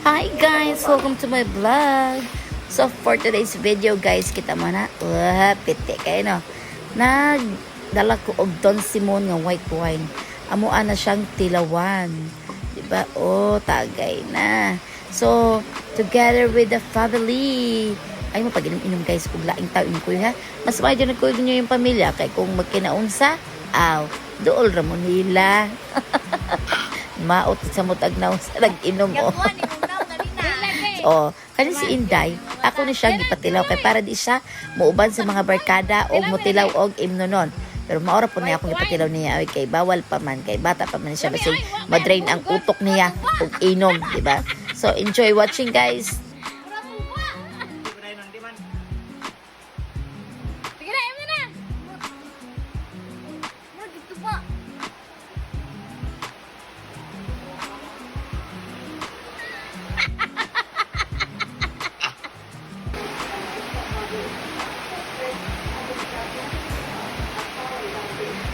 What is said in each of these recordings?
Hi guys! Welcome to my vlog! So for today's video guys, kita mo na, piti kayo no. Nagdala ko og Don Simon nga white wine. Amuan na siyang tilawan. Diba? Oh, tagay na. So, together with the family. Ay mo pag inom guys, kung laing taon ko ha. Mas may dyan nagkuhin nyo yung pamilya. Kaya kung magkinaunsa, dool ramon nila. Maot sa mutag na sa nag-inom mo. Oh, kasi si Inday, ako na siyang ipatilaw kay para di siya muuban sa mga barkada o mutilaw og imnonon. Pero maora po niya akong ipatilaw niya. Okay, bawal pa man kay bata pa man siya kasi madrain ang utok niya og inom, di ba? So enjoy watching guys.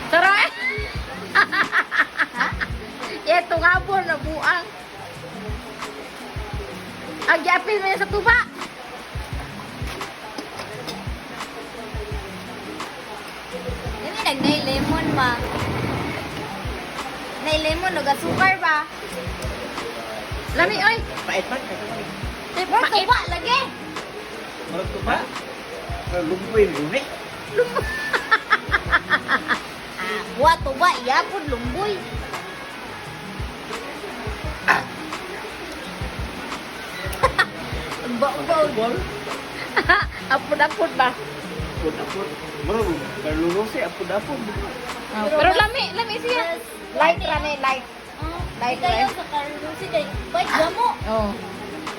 Taray! Ito nga po, nabuang. Ang yapin mo sa tuba. Ini nagnay lemon ba? Nay lemon o gasukar ba? Lami, oy! Pait-pait. Murag tuba lagi. Murag tuba? Lumboy, lumboy. Buat tuba, iya pun lumboy. Bol. Apod-apod ba? Apod-apod. Murag, berlulusi, apod-apod. Pero lami siya. Light rame, light. Light Kayo wine. sa karusi kay bait gamo. Oh.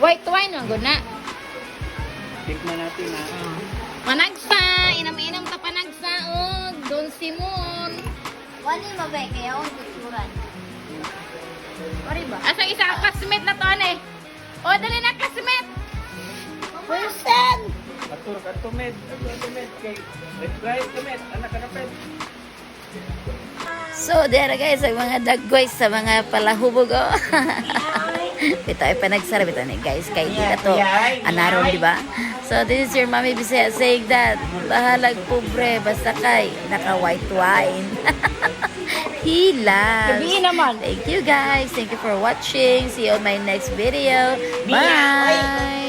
White wine ang guna. Tikman natin na. Panagsa, inam-inam ta panagsa og Don Simon. Wani mabay kaya on kusuran. Pari ba? Asa isa ka classmate na to ane? O dali na classmate. Wilson. Atur ka tumed. Kay right tumed. Anak ka na ped. So, there guys, ang mga dagway sa mga palahubog, oh. Ito ay panagsara, ito ni guys, kay di na to, anaron, di ba? So, this is your Mommybisaya saying that, bahalag pobre, basta kay, naka-white wine. Hilas. Sabihin naman. Thank you guys. Thank you for watching. See you on my next video. Bye.